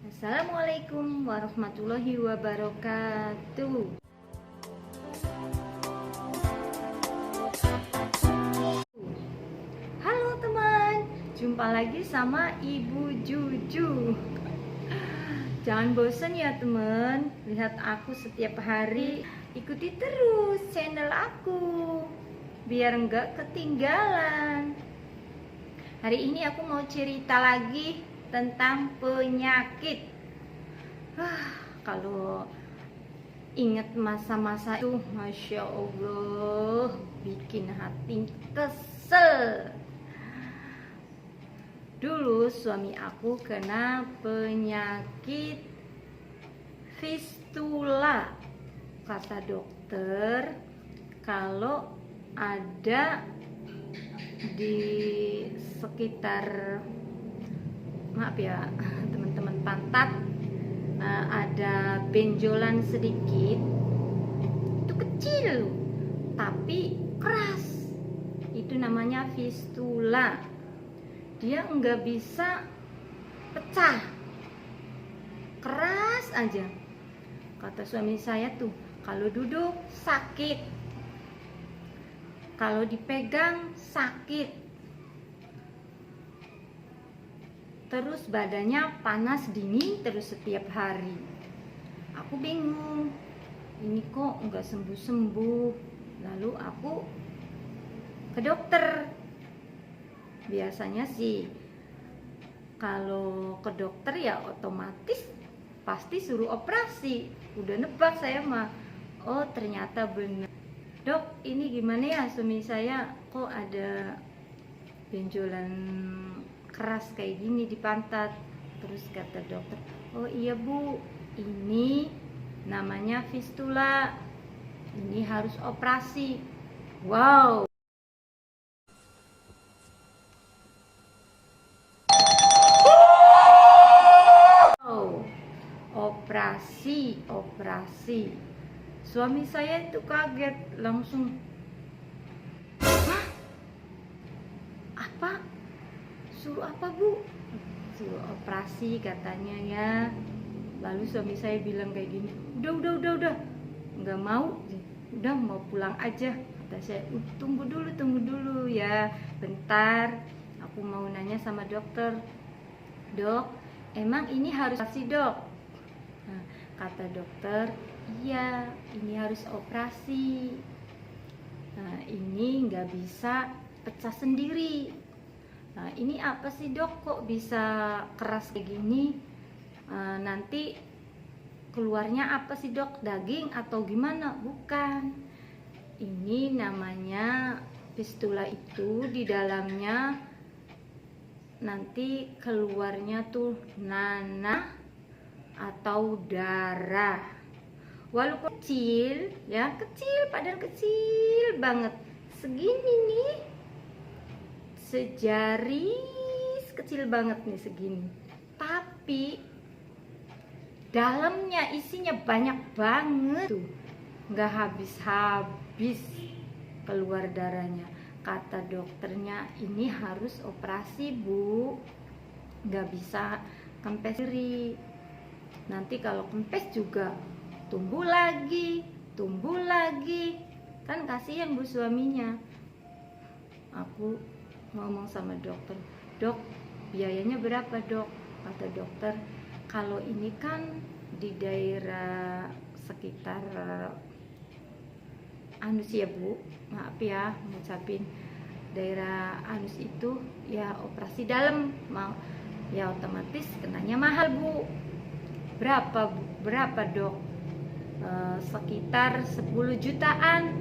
Assalamualaikum warahmatullahi wabarakatuh. Halo teman, jumpa lagi sama Ibu Juju. Jangan bosan ya teman, lihat aku setiap hari. Ikuti terus channel aku biar nggak ketinggalan. Hari ini aku mau cerita lagi tentang penyakit. Kalau ingat masa-masa itu, Masya Allah, bikin hati kesel. Dulu suami aku kena penyakit fistula. Kata dokter, kalau ada di sekitar, maaf ya teman-teman, pantat ada benjolan sedikit, itu kecil tapi keras, itu namanya fistula. Dia nggak bisa pecah, keras aja. Kata suami saya tuh, kalau duduk sakit, kalau dipegang sakit, terus badannya panas dingin terus setiap hari. Aku bingung, ini kok nggak sembuh-sembuh. Lalu aku ke dokter. Biasanya sih kalau ke dokter ya otomatis pasti suruh operasi. Udah nebak saya mah. Oh ternyata benar. Dok, ini gimana ya, suami saya kok ada benjolan keras kayak gini di pantat. Terus kata dokter, oh iya bu, ini namanya fistula, ini harus operasi. Wow, operasi. Suami saya itu kaget, langsung, hah? Apa? Suruh apa bu? Suruh operasi katanya ya. Lalu suami saya bilang kayak gini, udah, nggak mau, udah mau pulang aja. Kata saya, tunggu dulu ya, bentar, aku mau nanya sama dokter. Dok, emang ini harus operasi dok? Nah, kata dokter, iya ini harus operasi. Nah, ini nggak bisa pecah sendiri. Nah, ini apa sih dok, kok bisa keras kayak gini? Nanti keluarnya apa sih dok, daging atau gimana? Bukan, ini namanya fistula, itu di dalamnya nanti keluarnya tuh nanah atau darah. Walaupun kecil ya, kecil, padahal kecil banget, segini nih, sejari kecil banget nih, segini, tapi dalamnya isinya banyak banget tuh, nggak habis keluar darahnya. Kata dokternya, ini harus operasi bu, nggak bisa kempes diri. Nanti kalau kempes juga tumbuh lagi, kan kasihan bu suaminya. Aku ngomong sama dokter, dok biayanya berapa dok? Kata dokter, kalau ini kan di daerah sekitar anus ya bu, maaf ya ngucapin, daerah anus itu ya operasi dalam, mau ya otomatis kenanya mahal bu. Berapa dok? Sekitar 10 jutaan.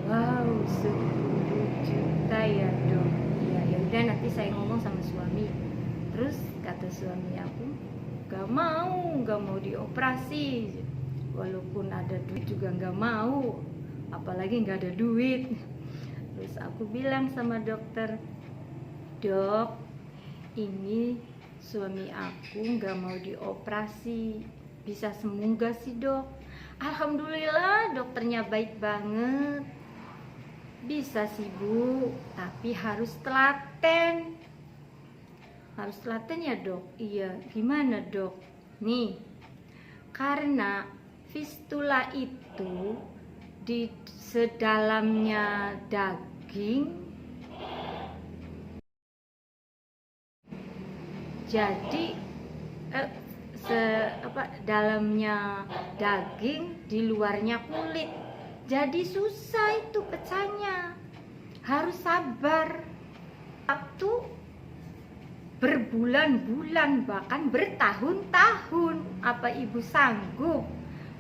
Wow, 10 juta ya dok. Ya udah, nanti saya ngomong sama suami. Terus kata suami aku, gak mau dioperasi. Walaupun ada duit juga gak mau, apalagi gak ada duit. Terus aku bilang sama dokter, dok, ini suami aku gak mau dioperasi, bisa sembuh gak sih dok? Alhamdulillah dokternya baik banget. Bisa sih bu, tapi harus telaten. Harus telaten ya dok? Iya, gimana dok? Nih, karena fistula itu di sedalamnya daging, jadi dalamnya daging, di luarnya kulit. Jadi susah itu pecahnya. Harus sabar. Waktu berbulan-bulan, bahkan bertahun-tahun. Apa ibu sanggup?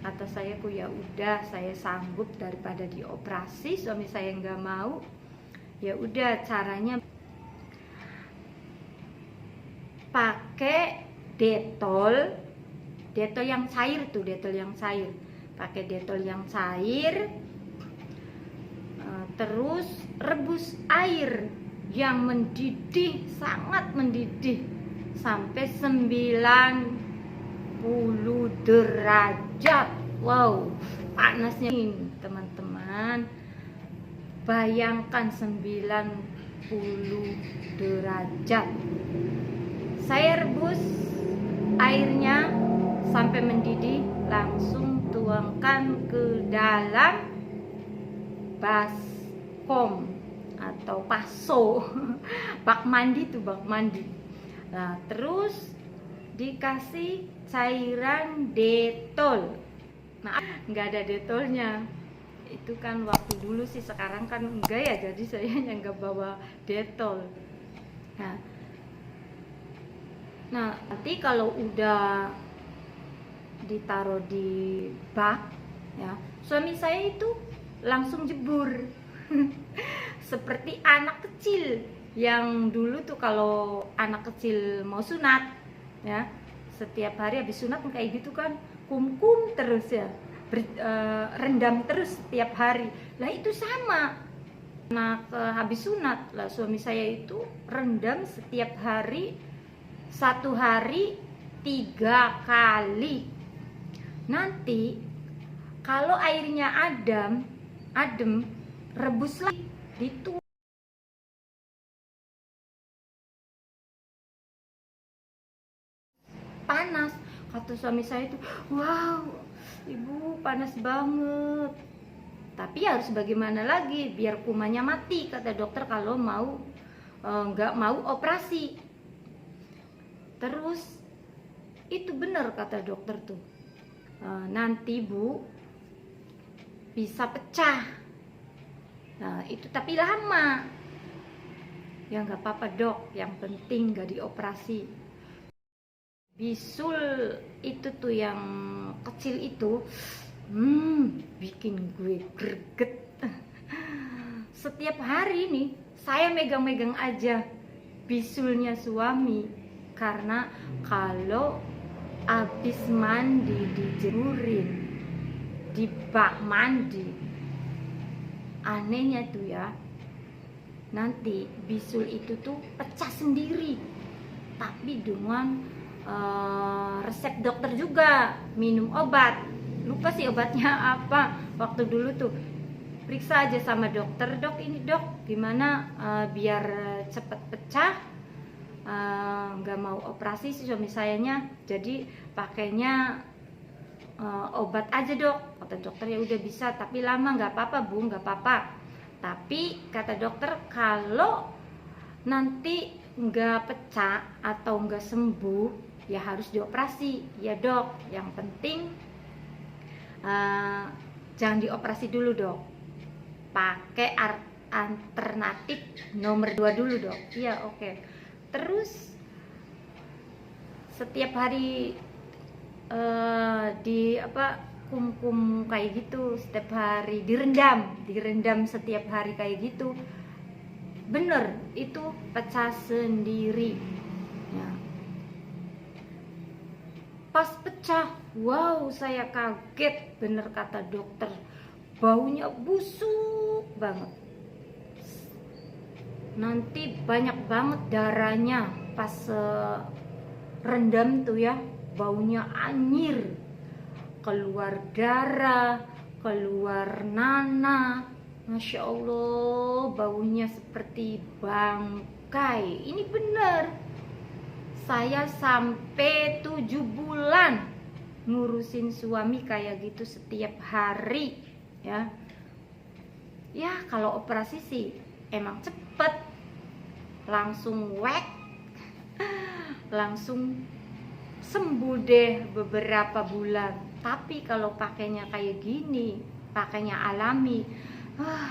Kata saya, ya udah, saya sanggup daripada dioperasi. Suami saya nggak mau. Ya udah, caranya pakai detol yang cair tuh, pakai detol yang cair, terus rebus air yang mendidih, sangat mendidih, sampai 90 derajat. Wow, panasnya ini teman-teman. Bayangkan 90 derajat. Saya rebus airnya sampai mendidih, langsung tuangkan ke dalam baskom atau paso. Bak mandi tuh, bak mandi. Nah, terus dikasih cairan detol. Nah, nggak ada detolnya. Itu kan waktu dulu sih, sekarang kan enggak ya, jadi saya nggak bawa detol. Nah, nanti kalau udah ditaruh di bak ya, suami saya itu langsung jebur. Seperti anak kecil yang dulu tuh, kalau anak kecil mau sunat ya, setiap hari habis sunat kayak gitu kan, kum terus ya, rendam terus setiap hari. Lah itu sama. Nah, habis sunat lah suami saya itu rendam setiap hari, 1 hari 3 kali. Nanti kalau airnya adem, rebus lagi, dituang. Panas, kata suami saya itu, wow ibu panas banget. Tapi harus bagaimana lagi biar kumannya mati, kata dokter, kalau nggak mau operasi. Terus itu benar kata dokter tuh, nanti bu bisa pecah. Nah itu tapi lama. Ya nggak apa-apa dok, yang penting nggak dioperasi. Bisul itu tuh yang kecil itu, bikin gue greget. Setiap hari nih saya megang-megang aja bisulnya suami, karena kalau habis mandi dijemurin di bak mandi, anehnya tuh ya, nanti bisul itu tuh pecah sendiri, tapi dengan resep dokter juga, minum obat. Lupa sih obatnya apa waktu dulu tuh. Periksa aja sama dokter, dok ini dok gimana biar cepet pecah. Nggak mau operasi sih suami sayanya, jadi pakainya obat aja dok, kata dokter. Ya udah bisa, tapi lama. Nggak apa-apa bu, nggak apa-apa, tapi kata dokter kalau nanti nggak pecah atau nggak sembuh ya harus dioperasi. Ya dok, yang penting jangan dioperasi dulu dok, pakai alternatif nomor 2 dulu dok. Iya oke. Terus setiap hari kum kayak gitu, setiap hari direndam setiap hari kayak gitu. Bener itu pecah sendiri ya. Pas pecah, wow saya kaget, bener kata dokter, baunya busuk banget. Nanti banyak banget darahnya pas rendam tuh ya, baunya anyir, keluar darah, keluar nanah. Masya Allah, baunya seperti bangkai. Ini bener. Saya sampai 7 bulan ngurusin suami kayak gitu setiap hari ya. Ya kalau operasi sih emang cepet, langsung wek, langsung sembuh deh beberapa bulan. Tapi kalau pakainya kayak gini, pakainya alami,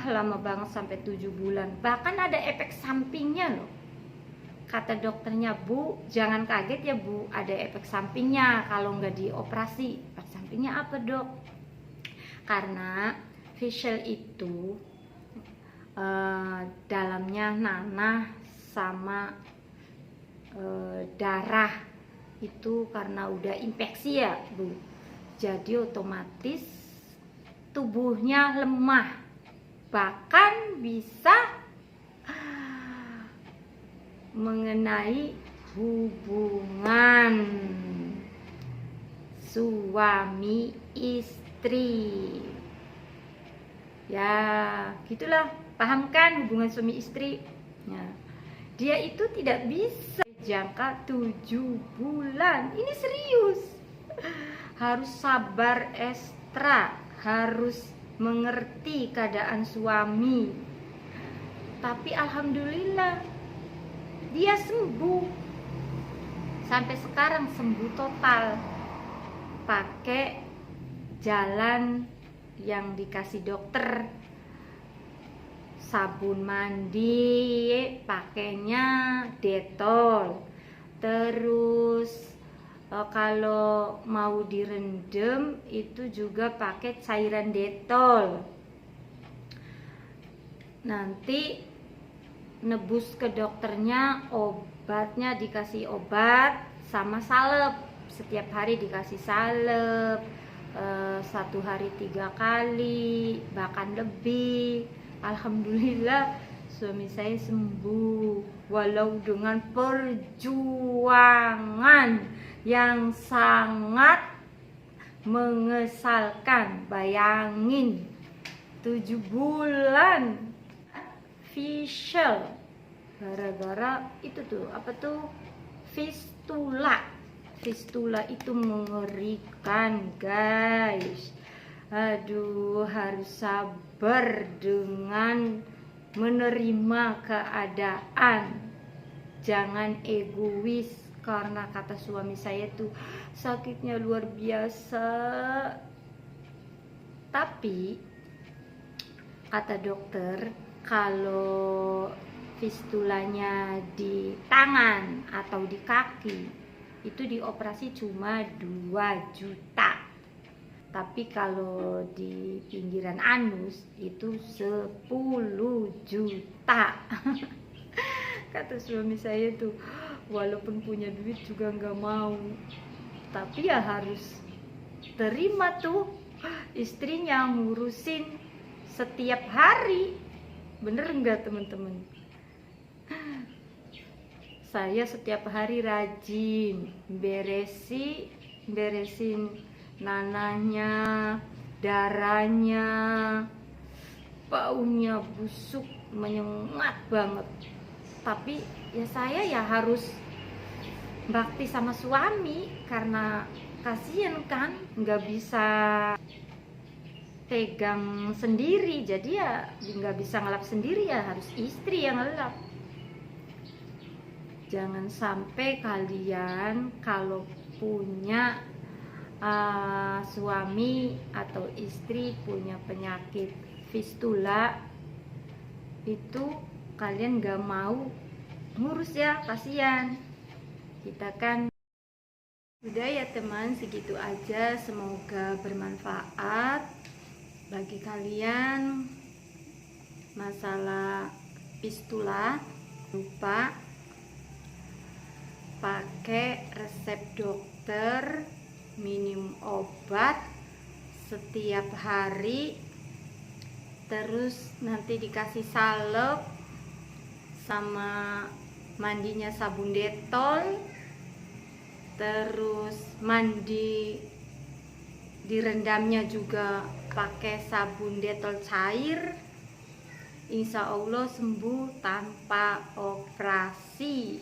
lama banget sampai 7 bulan. Bahkan ada efek sampingnya loh. Kata dokternya, Bu, jangan kaget ya Bu, ada efek sampingnya kalau nggak dioperasi. Efek sampingnya apa dok? Karena facial itu dalamnya nanah sama darah itu karena udah infeksi ya Bu. Jadi otomatis tubuhnya lemah, bahkan bisa mengenai hubungan suami istri. Ya, gitulah. Paham kan hubungan suami istri? Nah, dia itu tidak bisa jangka 7 bulan. Ini serius. Harus sabar ekstra, harus mengerti keadaan suami. Tapi alhamdulillah dia sembuh. Sampai sekarang sembuh total. Pakai jalan yang dikasih dokter. Sabun mandi pakainya Dettol. Terus kalau mau direndam itu juga pakai cairan Dettol. Nanti nebus ke dokternya, obatnya dikasih obat sama salep. Setiap hari dikasih salep, 1 hari 3 kali, bahkan lebih. Alhamdulillah suami saya sembuh, walau dengan perjuangan yang sangat mengesalkan. Bayangin 7 bulan facial gara-gara itu tuh apa tuh fistula. Fistula itu mengerikan guys. Aduh, harus sabar dengan menerima keadaan. Jangan egois, karena kata suami saya tuh sakitnya luar biasa. Tapi kata dokter, kalau fistulanya di tangan atau di kaki itu dioperasi cuma 2 juta. Tapi kalau di pinggiran anus itu 10 juta. Kata suami saya tuh, walaupun punya duit juga nggak mau. Tapi ya harus terima tuh istrinya ngurusin setiap hari. Bener nggak teman-teman? Saya setiap hari rajin beresin nanahnya, darahnya, baunya busuk, menyengat banget. Tapi ya saya ya harus bakti sama suami karena kasihan kan, nggak bisa pegang sendiri, jadi ya nggak bisa ngelap sendiri, ya harus istri yang ngelap. Jangan sampai kalian kalau punya suami atau istri punya penyakit fistula itu kalian nggak mau ngurus ya, kasihan. Kita kan udah ya teman, segitu aja, semoga bermanfaat bagi kalian. Masalah fistula, lupa pakai resep dokter, minum obat setiap hari, terus nanti dikasih salep sama mandinya sabun Dettol, terus mandi direndamnya juga pakai sabun Dettol cair. Insya Allah sembuh tanpa operasi.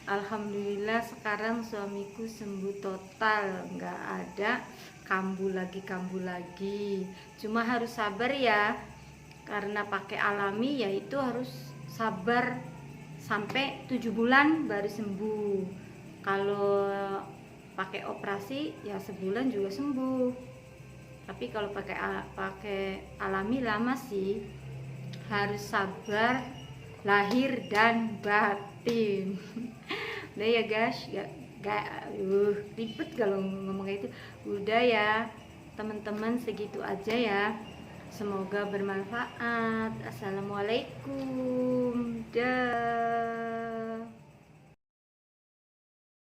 Alhamdulillah sekarang suamiku sembuh total, nggak ada kambuh lagi. Cuma harus sabar ya, karena pakai alami ya itu harus sabar sampai 7 bulan baru sembuh. Kalau pakai operasi ya sebulan juga sembuh. Tapi kalau pakai alami lama sih, harus sabar lahir dan batin. Udah ya guys, gak ribet kalau ngomong kayak itu. Udah ya teman-teman, segitu aja ya. Semoga bermanfaat. Assalamualaikum. Dah.